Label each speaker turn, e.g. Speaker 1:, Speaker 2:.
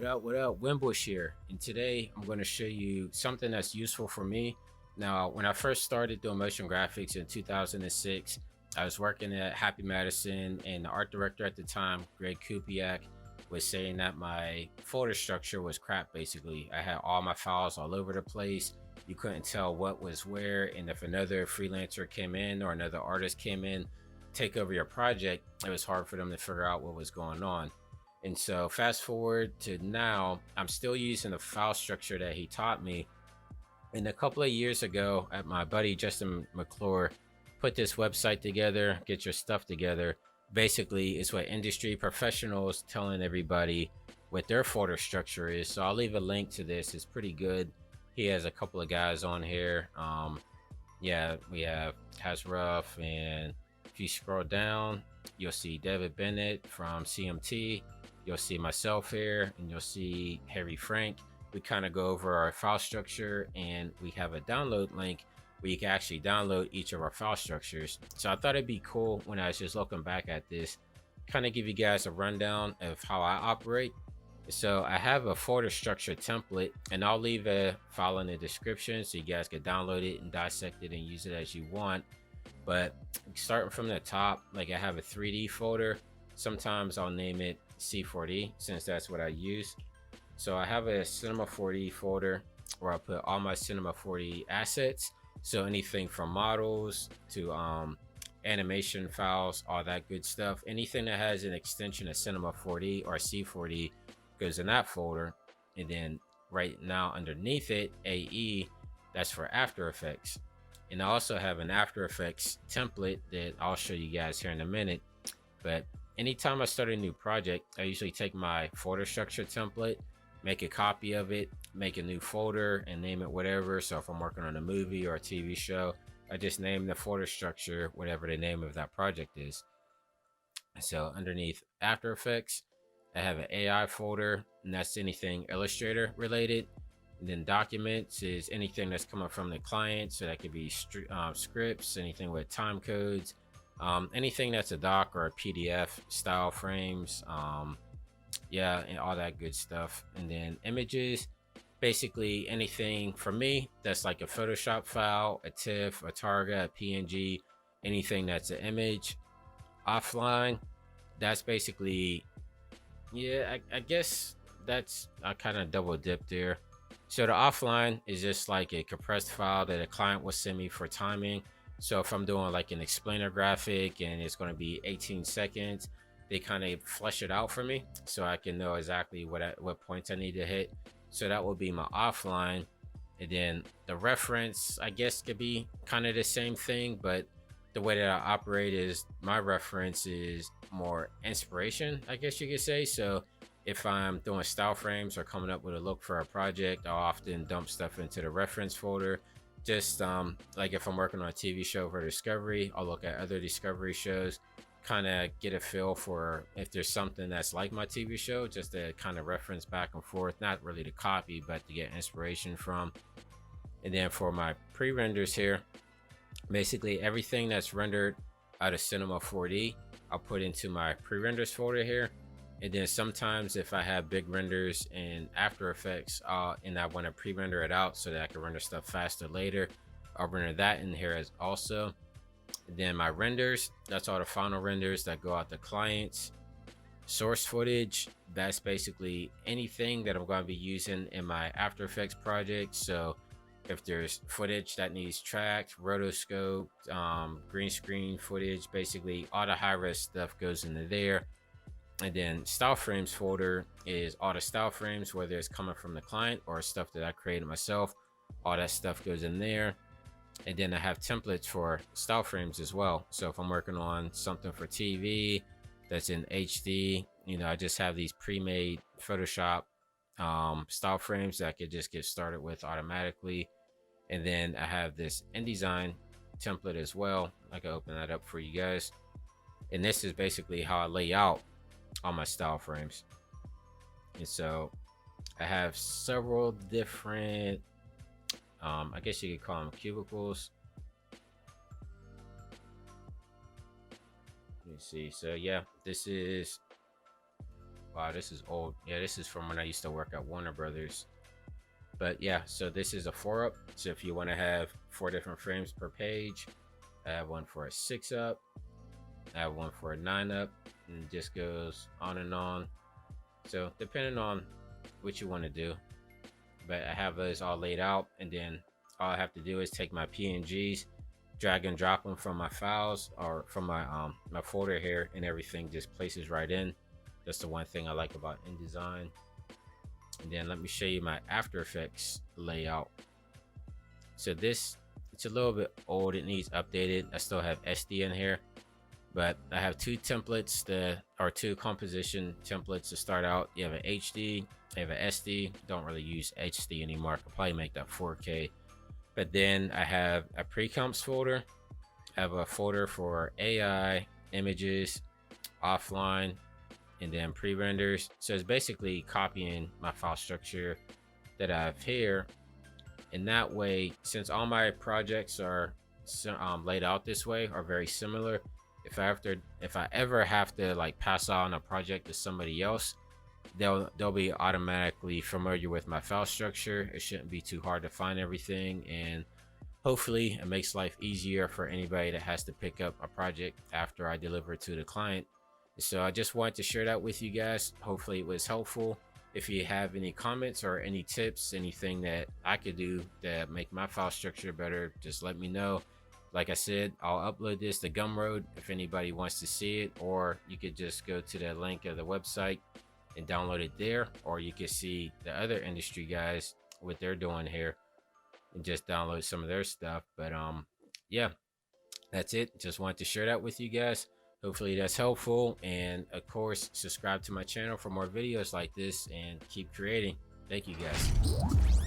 Speaker 1: What up? Winbush here. And today I'm going to show you something that's useful for me. Now, when I first started doing motion graphics in 2006, I was working at Happy Madison, and the art director at the time, Greg Kupiak, was saying that my folder structure was crap. Basically, I had all my files all over the place. You couldn't tell what was where. And if another freelancer came in or another artist came in, take over your project, it was hard for them to figure out what was going on. And so fast forward to now, I'm still using the file structure that he taught me. And a couple of years ago, at my buddy Justin McClure put this website together, get your stuff together. Basically, it's what industry professionals telling everybody what their folder structure is. So I'll leave a link to this. It's pretty good. He has a couple of guys on here. Yeah, we have Hasruff, and if you scroll down, you'll see David Bennett from CMT. You'll see myself here, and you'll see Harry Frank. We kind of go over our file structure, and we have a download link where you can actually download each of our file structures. So I thought it'd be cool when I was just looking back at this, kind of give you guys a rundown of how I operate. So I have a folder structure template, and I'll leave a file in the description so you guys can download it and dissect it and use it as you want. But starting from the top, like I have a 3D folder. Sometimes I'll name it C4D since that's what I use. So I have a Cinema 4D folder where I put all my Cinema 4D assets. So anything from models to animation files, all that good stuff. Anything that has an extension of Cinema 4D or C4D goes in that folder. And then right now underneath it, AE, that's for After Effects. And I also have an After Effects template that I'll show you guys here in a minute. But anytime I start a new project, I usually take my folder structure template, make a copy of it, make a new folder, and name it whatever. So if I'm working on a movie or a TV show, I just name the folder structure whatever the name of that project is. So underneath After Effects, I have an AI folder, and that's anything Illustrator related. And then documents is anything that's coming from the client. So that could be scripts, anything with time codes, anything that's a doc or a PDF, style frames, yeah, and all that good stuff. And then images, basically anything for me that's like a Photoshop file, a TIFF, a Targa, a PNG, anything that's an image. Offline, that's basically, yeah, I guess that's, I kind of double dipped there. So the offline is just like a compressed file that a client will send me for timing. So if I'm doing like an explainer graphic and it's going to be 18 seconds, they kind of flesh it out for me so I can know exactly what points I need to hit. So that will be my offline. And then the reference, I guess, could be kind of the same thing, but the way that I operate is my reference is more inspiration, I guess you could say. So if I'm doing style frames or coming up with a look for a project, I'll often dump stuff into the reference folder. Just like if I'm working on a TV show for Discovery, I'll look at other Discovery shows, kind of get a feel for if there's something that's like my TV show, just to kind of reference back and forth, not really to copy, but to get inspiration from. And then for my pre-renders here, basically everything that's rendered out of Cinema 4D, I'll put into my pre-renders folder here. And then sometimes if I have big renders in After Effects and I want to pre-render it out so that I can render stuff faster later, I'll render that in here as also. And then my renders, that's all the final renders that go out to clients. Source footage, that's basically anything that I'm going to be using in my After Effects project. So if there's footage that needs tracked, rotoscope, green screen footage, basically all the high-res stuff goes into there. And then style frames folder is all the style frames, whether it's coming from the client or stuff that I created myself. All that stuff goes in there. And then I have templates for style frames as well. So if I'm working on something for TV that's in HD, I just have these pre-made Photoshop style frames that I could just get started with automatically. And then I have this InDesign template as well. I can open that up for you guys. And this is basically how I lay out all my style frames. And so I have several different, I guess you could call them cubicles. Let me see. So yeah, this is Wow, this is old. Yeah, this is from when I used to work at Warner Brothers. But yeah, so this is a 4-up. So if you want to have 4 different frames per page, I have one for a 6-up, I have one for a 9-up, and it just goes on and on. So depending on what you want to do, but I have those all laid out, and then all I have to do is take my PNGs, drag and drop them from my files or from my folder here, and everything just places right in. That's the one thing I like about InDesign. And then let me show you my After Effects layout. So this, it's a little bit old, it needs updated. I still have SD in here, but I have 2 templates that are 2 composition templates to start out. You have an HD, you have an SD. Don't really use HD anymore. I could probably make that 4K. But then I have a pre-comps folder. I have a folder for AI, images, offline, and then pre-renders. So it's basically copying my file structure that I have here. And that way, since all my projects are laid out this way, are very similar, if I ever have to like pass on a project to somebody else, they'll be automatically familiar with my file structure. It shouldn't be too hard to find everything, and hopefully it makes life easier for anybody that has to pick up a project after I deliver it to the client. So I just wanted to share that with you guys. Hopefully it was helpful. If you have any comments or any tips, anything that I could do to make my file structure better, just let me know. Like I said, I'll upload this to Gumroad if anybody wants to see it, or you could just go to the link of the website and download it there, or you can see the other industry guys what they're doing here and just download some of their stuff. But yeah, that's it. Just wanted to share that with you guys. Hopefully that's helpful, and of course subscribe to my channel for more videos like this and keep creating. Thank you guys.